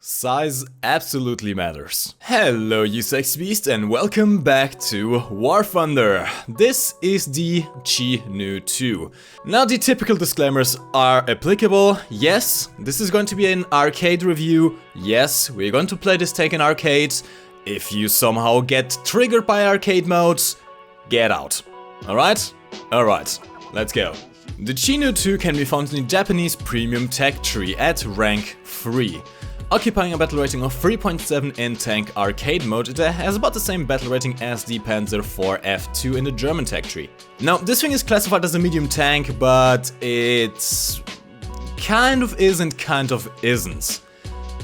Size absolutely matters. Hello you sex beast and welcome back to War Thunder. This is the Chi Nu 2. Now the typical disclaimers are applicable. Yes, this is going to be an arcade review. Yes, we're going to play this tank in arcade. If you somehow get triggered by arcade modes, get out. Alright? Alright, let's go. The Chi Nu 2 can be found in the Japanese premium tech tree at rank 3. Occupying a battle rating of 3.7 in tank arcade mode, it has about the same battle rating as the Panzer IV F2 in the German tech tree. Now, this thing is classified as a medium tank, but it kind of is and kind of isn't.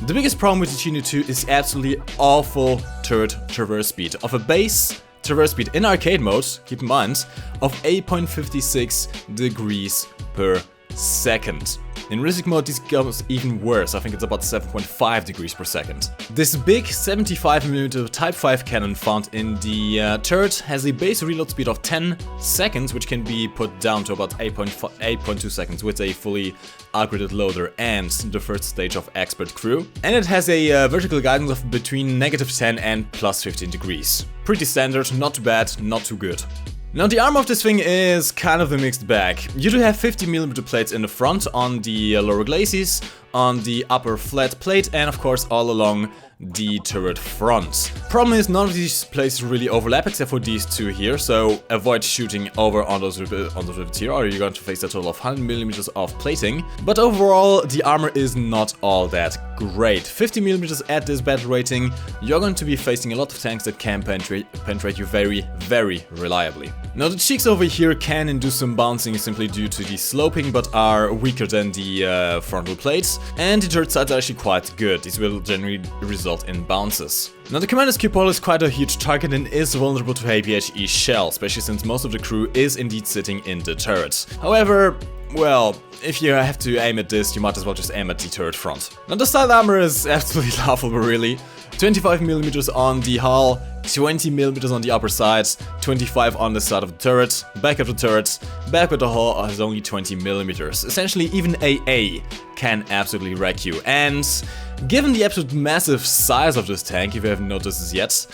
The biggest problem with the Chi Nu 2 is absolutely awful turret traverse speed of a base traverse speed in arcade mode, keep in mind, of 8.56 degrees per second. In realistic mode this goes even worse, I think it's about 7.5 degrees per second. This big 75mm Type 5 cannon found in the turret has a base reload speed of 10 seconds, which can be put down to about 8.2 seconds with a fully upgraded loader and the first stage of expert crew. And it has a vertical guidance of between -10 and +15 degrees. Pretty standard, not too bad, not too good. Now the armor of this thing is kind of a mixed bag. You do have 50mm plates in the front on the lower glacis, on the upper flat plate, and of course all along the turret front. Problem is none of these plates really overlap except for these two here, so avoid shooting over on those rivets here or you're going to face a total of 100mm of plating. But overall the armor is not all that great. 50mm at this battle rating, you're going to be facing a lot of tanks that can penetrate you very reliably. Now the cheeks over here can induce some bouncing simply due to the sloping, but are weaker than the frontal plates, and the turret sides are actually quite good. These will generally result in bounces. Now the commander's cupola is quite a huge target and is vulnerable to APHE shell, especially since most of the crew is indeed sitting in the turret. However, well, if you have to aim at this, you might as well just aim at the turret front. Now the side armor is absolutely laughable really. 25mm on the hull, 20mm on the upper side, 25 on the side of the turret, back of the turret, back of the hull has only 20mm. Essentially even AA can absolutely wreck you, and given the absolute massive size of this tank, if you haven't noticed this yet,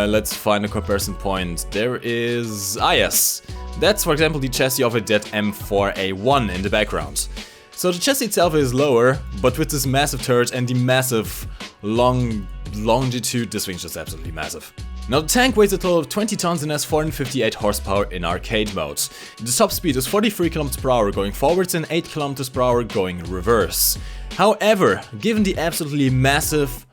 let's find a comparison point. There is... yes, that's for example the chassis of a dead M4A1 in the background. So the chassis itself is lower, but with this massive turret and the massive longitude, this thing's just absolutely massive. Now the tank weighs a total of 20 tons and has 458 horsepower in arcade mode. The top speed is 43 km/h going forwards and 8 km/h going reverse. However, given the absolutely massive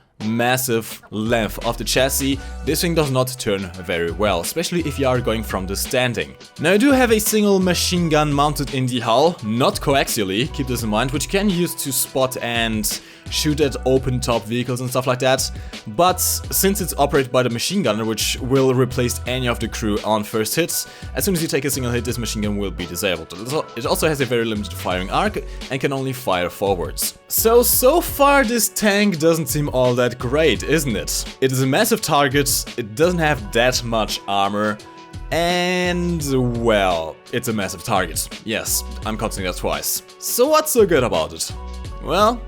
length of the chassis, this thing does not turn very well, especially if you are going from the standing. Now I do have a single machine gun mounted in the hull, not coaxially, keep this in mind, which you can use to spot and shoot at open top vehicles and stuff like that, but since it's operated by the machine gunner, which will replace any of the crew on first hits, as soon as you take a single hit this machine gun will be disabled. It also has a very limited firing arc and can only fire forwards. So far this tank doesn't seem all that great, isn't it? It is a massive target, it doesn't have that much armor, and well, it's a massive target. Yes, I'm considering that twice. So what's so good about it? Well,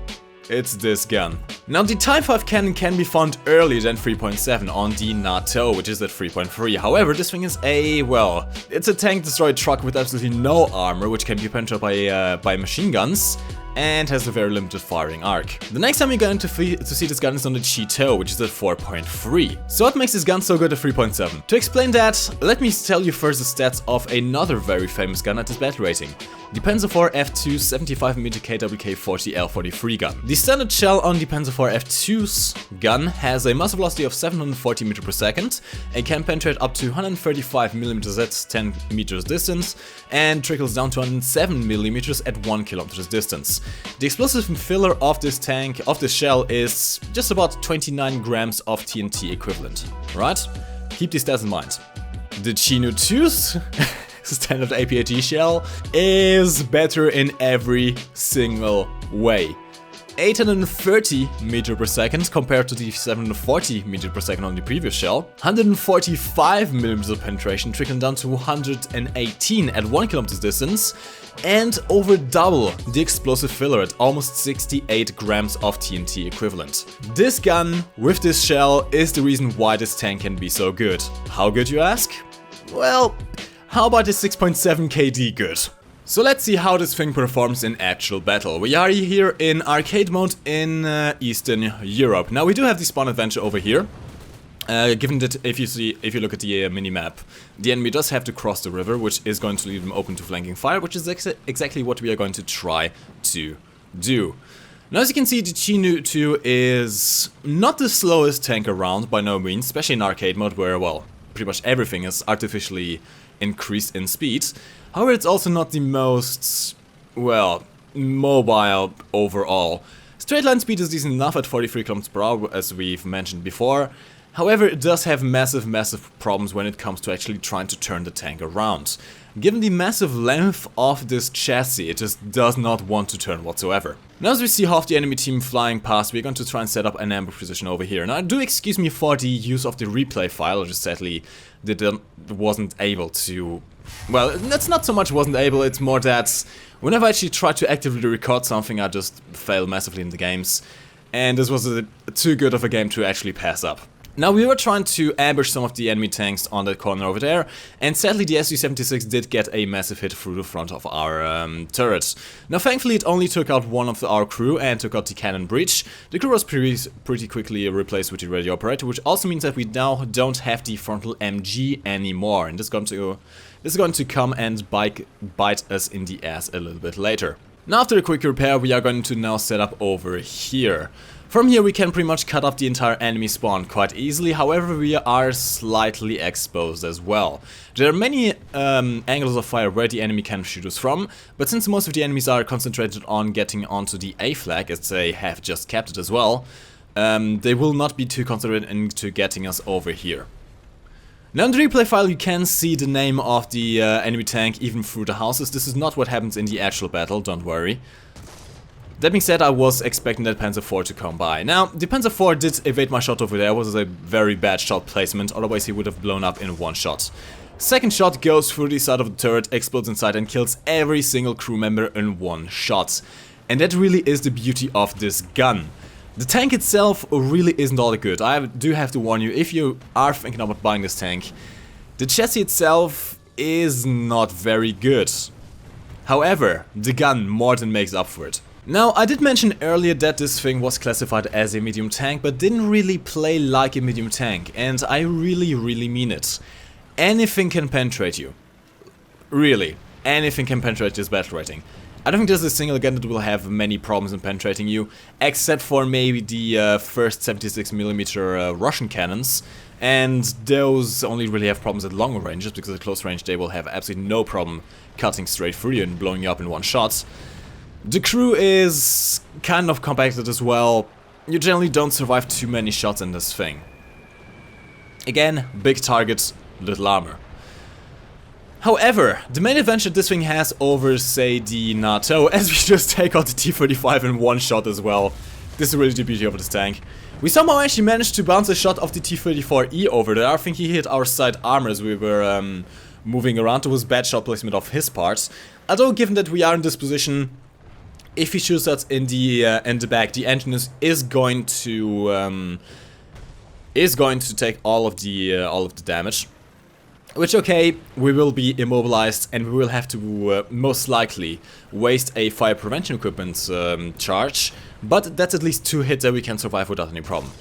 it's this gun. Now the Type 5 cannon can be found earlier than 3.7 on the NATO, which is at 3.3. However, this thing is it's a tank destroyed truck with absolutely no armor, which can be penetrated by machine guns, and has a very limited firing arc. The next time you're going to see this gun is on the Chi Nu, which is at 4.3. So what makes this gun so good at 3.7? To explain that, let me tell you first the stats of another very famous gun at this battle rating. The Panzer IV F2 75mm KWK-40 L43 gun. The standard shell on the Panzer IV F2's gun has a muzzle velocity of 740 meters per second and can penetrate up to 135mm at 10 meters distance and trickles down to 107mm at 1 kilometers distance. The explosive filler of this shell is just about 29 grams of TNT equivalent, right? Keep these stats in mind. The Chi Nu 2's standard APHE shell is better in every single way. 830 meter per second compared to the 740 meter per second on the previous shell. 145 millimeters of penetration, trickling down to 118 at 1 kilometer distance. And over double the explosive filler at almost 68 grams of TNT equivalent. This gun with this shell is the reason why this tank can be so good. How good, you ask? Well, how about the 6.7 KD good? So let's see how this thing performs in actual battle. We are here in arcade mode in Eastern Europe. Now we do have the spawn adventure over here. Given that if you look at the mini-map, the enemy does have to cross the river, which is going to leave them open to flanking fire, which is exactly what we are going to try to do. Now, as you can see, the Chi 2 is not the slowest tank around, by no means, especially in arcade mode, where, well, pretty much everything is artificially increased in speed. However, it's also not the most, well, mobile overall. Straight line speed is decent enough at 43 km per hour, as we've mentioned before. However, it does have massive problems when it comes to actually trying to turn the tank around. Given the massive length of this chassis, it just does not want to turn whatsoever. Now, as we see half the enemy team flying past, we're going to try and set up an ambush position over here. Now, do excuse me for the use of the replay file, I just sadly wasn't able to... Well, that's not so much wasn't able, it's more that whenever I actually try to actively record something, I just fail massively in the games. And this was too good of a game to actually pass up. Now, we were trying to ambush some of the enemy tanks on that corner over there, and sadly the Su-76 did get a massive hit through the front of our turret. Now, thankfully it only took out one of our crew and took out the cannon breach. The crew was pretty quickly replaced with the radio operator, which also means that we now don't have the frontal MG anymore, and this is going to come and bite us in the ass a little bit later. Now, after a quick repair, we are going to now set up over here. From here we can pretty much cut off the entire enemy spawn quite easily, however we are slightly exposed as well. There are many angles of fire where the enemy can shoot us from, but since most of the enemies are concentrated on getting onto the A flag, as they have just kept it as well, they will not be too concentrated into getting us over here. Now in the replay file you can see the name of the enemy tank even through the houses. This is not what happens in the actual battle, don't worry. That being said, I was expecting that Panzer IV to come by. Now, the Panzer IV did evade my shot over there. It was a very bad shot placement, otherwise he would have blown up in one shot. Second shot goes through the side of the turret, explodes inside and kills every single crew member in one shot. And that really is the beauty of this gun. The tank itself really isn't all that good. I do have to warn you, if you are thinking about buying this tank, the chassis itself is not very good. However, the gun more than makes up for it. Now, I did mention earlier that this thing was classified as a medium tank, but didn't really play like a medium tank, and I really mean it. Anything can penetrate you. Really, anything can penetrate this battle rating. I don't think there's a single gun that will have many problems in penetrating you, except for maybe the first 76mm Russian cannons, and those only really have problems at longer ranges, because at close range they will have absolutely no problem cutting straight through you and blowing you up in one shot. The crew is kind of compacted as well. You generally don't survive too many shots in this thing. Again, big targets, little armor. However, the main advantage this thing has over, say, the NATO, as we just take out the T-35 in one shot as well. This is really the beauty of this tank. We somehow actually managed to bounce a shot of the T-34E over there. I think he hit our side armor as we were moving around. It was bad shot placement of his parts. Although, given that we are in this position, if he shoots us in the back, the engine is going to take all of the damage. Which, okay, we will be immobilized and we will have to most likely waste a fire prevention equipment charge, but that's at least 2 hits that we can survive without any problem.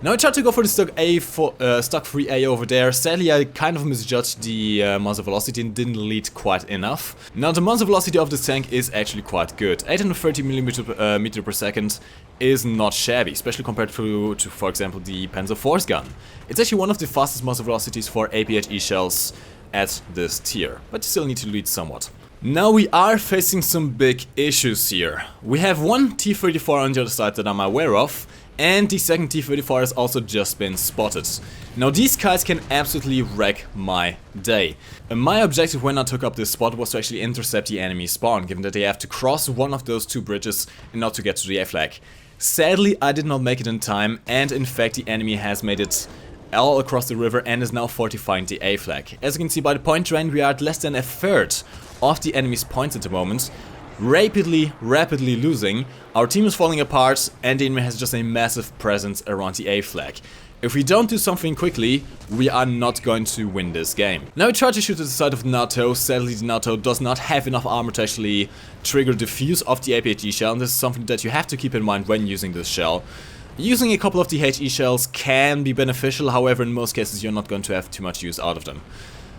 Now I tried to go for the stock 3A over there. Sadly, I kind of misjudged the muzzle velocity and didn't lead quite enough. Now the muzzle velocity of this tank is actually quite good. 830 meter per second is not shabby, especially compared to for example, the Panzer IV's gun. It's actually one of the fastest muzzle velocities for APHE shells at this tier, but you still need to lead somewhat. Now we are facing some big issues here. We have one T-34 on the other side that I'm aware of, and the second T-34 has also just been spotted. Now these guys can absolutely wreck my day. My objective when I took up this spot was to actually intercept the enemy spawn, given that they have to cross one of those two bridges in order to get to the A flag. Sadly, I did not make it in time, and in fact the enemy has made it all across the river and is now fortifying the A flag. As you can see by the point drain, we are at less than a third of the enemy's points at the moment. Rapidly losing. Our team is falling apart, and the enemy has just a massive presence around the A flag. If we don't do something quickly, we are not going to win this game. Now we try to shoot at the side of the NATO. Sadly, the NATO does not have enough armor to actually trigger the fuse of the APHE shell, and this is something that you have to keep in mind when using this shell. Using a couple of the HE shells can be beneficial, however in most cases you're not going to have too much use out of them.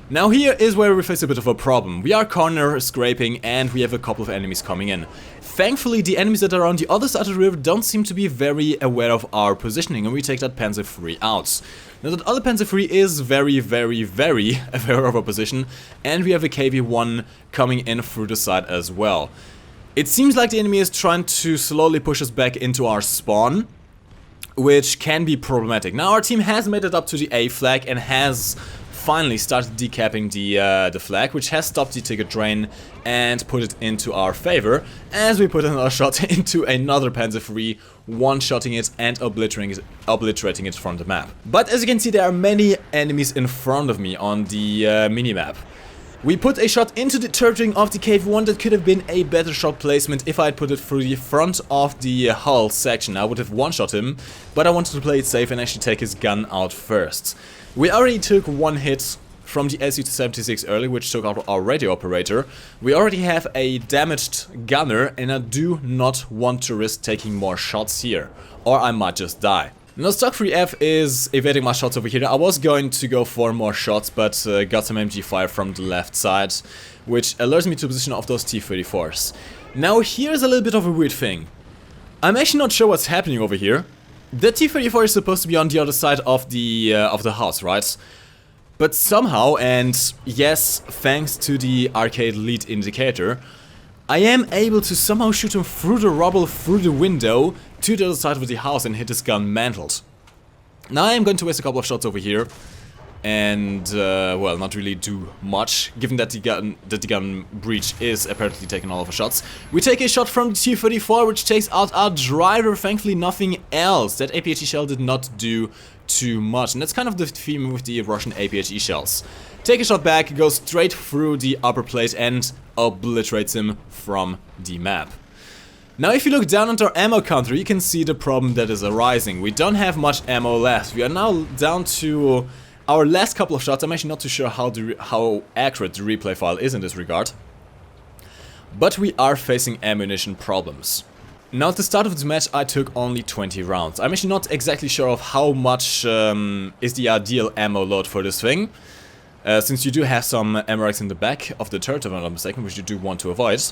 Now here is where we face a bit of a problem. We are corner scraping and we have a couple of enemies coming in. Thankfully the enemies that are on the other side of the river don't seem to be very aware of our positioning, and we take that Panzer III out. Now that other Panzer III is very aware of our position, and we have a KV-1 coming in through the side as well. It seems like the enemy is trying to slowly push us back into our spawn, which can be problematic. Now our team has made it up to the A flag and has finally started decapping the flag, which has stopped the ticket drain and put it into our favor, as we put another shot into another Panzer III, one-shotting it and obliterating it from the map. But as you can see, there are many enemies in front of me on the minimap. We put a shot into the turret ring of the KV-1 that could have been a better shot placement if I had put it through the front of the hull section. I would have one-shot him, but I wanted to play it safe and actually take his gun out first. We already took one hit from the Su-76 early, which took out our radio operator. We already have a damaged gunner, and I do not want to risk taking more shots here, or I might just die. Now Stock 3F is evading my shots over here. I was going to go for more shots, but got some MG fire from the left side, which alerts me to the position of those T-34s. Now here's a little bit of a weird thing. I'm actually not sure what's happening over here. The T-34 is supposed to be on the other side of the house, right? But somehow, and yes, thanks to the arcade lead indicator, I am able to somehow shoot him through the rubble, through the window, to the other side of the house and hit his gun mantled. Now I am going to waste a couple of shots over here and, well, not really do much, given that the gun breach is apparently taking all of the shots. We take a shot from the T-34, which takes out our driver, thankfully nothing else. That APHE shell did not do too much, and that's kind of the theme with the Russian APHE shells. Take a shot back, goes straight through the upper plate and obliterates him from the map. Now if you look down at our ammo counter, you can see the problem that is arising. We don't have much ammo left. We are now down to our last couple of shots. I'm actually not too sure how accurate the replay file is in this regard, but we are facing ammunition problems. Now at the start of this match I took only 20 rounds. I'm actually not exactly sure of how much is the ideal ammo load for this thing, since you do have some ammo racks in the back of the turret, if I'm not mistaken, which you do want to avoid.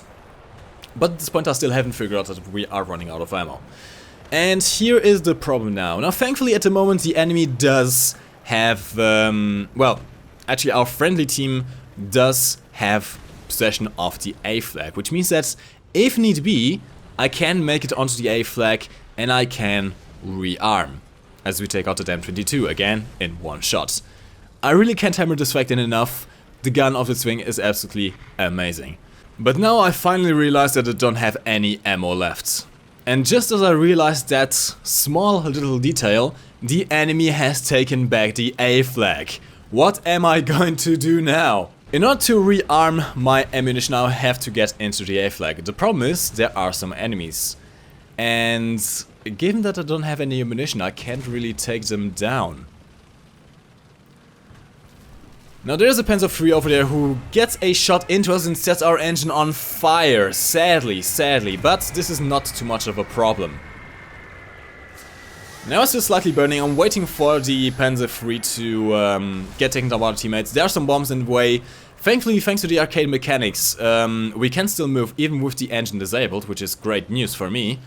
But at this point I still haven't figured out that we are running out of ammo. And here is the problem now. Now thankfully at the moment the enemy does have, well, actually our friendly team does have possession of the A flag, which means that if need be, I can make it onto the A flag and I can rearm, as we take out the DAM-22 again in one shot. I really can't hammer this fact in enough. The gun of this thing is absolutely amazing. But now I finally realized that I don't have any ammo left. And just as I realized that small little detail, the enemy has taken back the A flag. What am I going to do now? In order to rearm my ammunition, I have to get into the A flag. The problem is, there are some enemies. And given that I don't have any ammunition, I can't really take them down. Now there's a Panzer III over there who gets a shot into us and sets our engine on fire. Sadly, but this is not too much of a problem. Now it's still slightly burning. I'm waiting for the Panzer III to get taken down by our teammates. There are some bombs in the way. Thankfully, thanks to the arcade mechanics, we can still move even with the engine disabled, which is great news for me.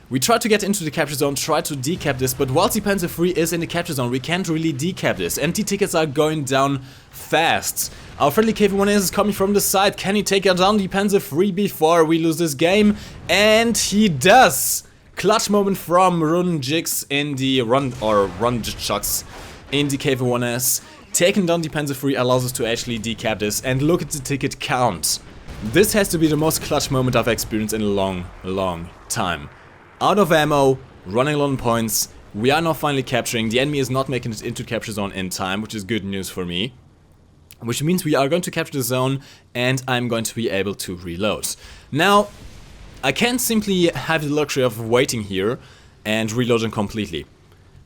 We try to get into the capture zone, try to decap this, but whilst the Panzer III is in the capture zone, we can't really decap this. And the tickets are going down fast. Our friendly KV-1 is coming from the side. Can he take down the Panzer III before we lose this game? And he does! Clutch moment from Runjiks in the Runjiks in the KV-1S. Taking down the Panzer III allows us to actually decap this, and look at the ticket count. This has to be the most clutch moment I've experienced in a long time. Out of ammo, running low on points, we are now finally capturing. The enemy is not making it into capture zone in time, which is good news for me. Which means we are going to capture the zone, and I'm going to be able to reload. Now, I can't simply have the luxury of waiting here and reloading completely.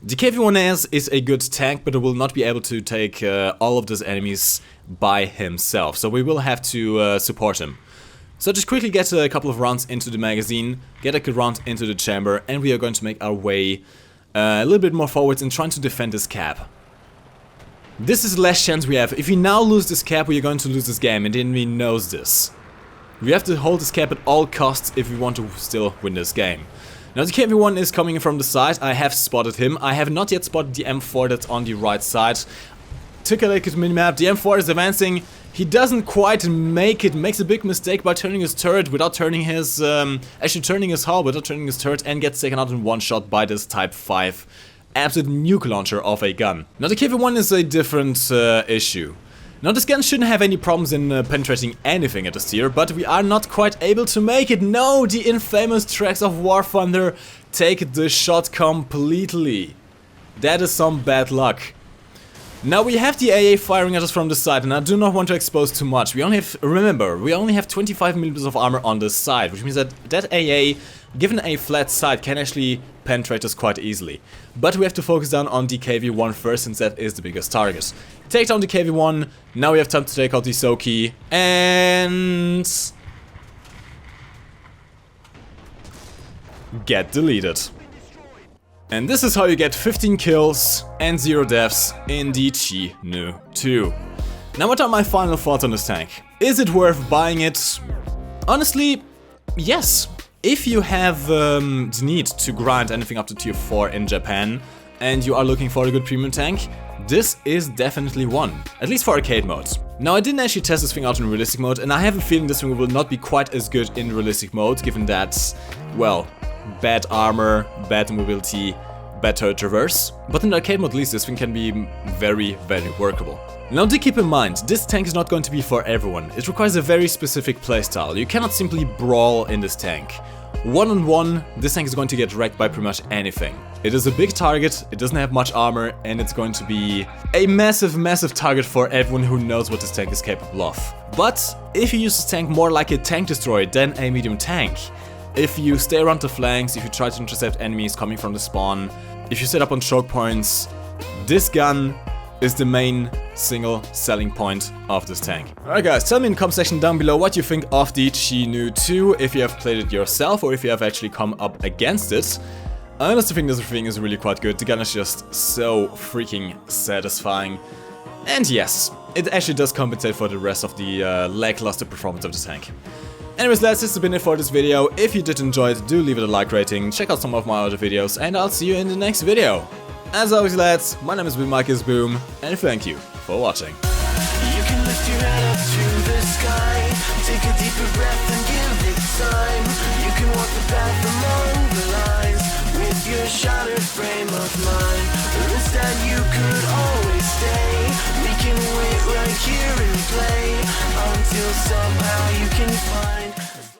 The KV-1S is a good tank, but it will not be able to take all of those enemies by himself, so we will have to support him. So just quickly get a couple of rounds into the magazine, get a good round into the chamber, and we are going to make our way a little bit more forwards and trying to defend this cap. This is the last chance we have. If we now lose this cap, we are going to lose this game, and the enemy knows this. We have to hold this cap at all costs if we want to still win this game. Now the KV-1 is coming from the side. I have spotted him. I have not yet spotted the M4 that's on the right side. Took a look at the minimap. The M4 is advancing. He doesn't quite make it. Makes a big mistake by turning his turret without turning his... actually turning his hull without turning his turret, and gets taken out in one shot by this Type 5 absolute nuke launcher of a gun. Now the KV-1 is a different issue. Now this gun shouldn't have any problems in penetrating anything at this tier, but we are not quite able to make it. No, the infamous tracks of War Thunder take the shot completely. That is some bad luck. Now we have the AA firing at us from the side, and I do not want to expose too much. We only have, remember, we only have 25mm of armor on this side, which means that that AA, given a flat side, can actually penetrate us quite easily. But we have to focus down on the KV-1 first, since that is the biggest target. Take down the KV-1, now we have time to take out the Soki, and... get deleted. And this is how you get 15 kills and 0 deaths in the Chi-Nu 2. Now what are my final thoughts on this tank? Is it worth buying it? Honestly, yes. If you have the need to grind anything up to tier 4 in Japan, and you are looking for a good premium tank, this is definitely one, at least for arcade mode. Now I didn't actually test this thing out in realistic mode, and I have a feeling this thing will not be quite as good in realistic mode, given that, well, bad armor, bad mobility, bad turret traverse. But in arcade mode at least this thing can be very workable. Now do keep in mind, this tank is not going to be for everyone. It requires a very specific playstyle. You cannot simply brawl in this tank. One-on-one, this tank is going to get wrecked by pretty much anything. It is a big target, it doesn't have much armor, and it's going to be a massive target for everyone who knows what this tank is capable of. But if you use this tank more like a tank destroyer than a medium tank, if you stay around the flanks, if you try to intercept enemies coming from the spawn, if you set up on choke points, this gun is the main single selling point of this tank. Alright guys, tell me in the comment section down below what you think of the Chi-Nu 2, if you have played it yourself or if you have actually come up against it. I honestly think this thing is really quite good. The gun is just so freaking satisfying. And yes, it actually does compensate for the rest of the lackluster performance of the tank. Anyways lads, this has been it for this video. If you did enjoy it, do leave it a like rating, check out some of my other videos, and I'll see you in the next video. As always lads, my name is MikeGoesBoom, and thank you for watching. You can lift your head up to the sky, take a deeper breath and give it time. You can walk the path among the lines, with your shattered frame of mind. Or instead you could always stay, we can wait right here and play, until somehow you can find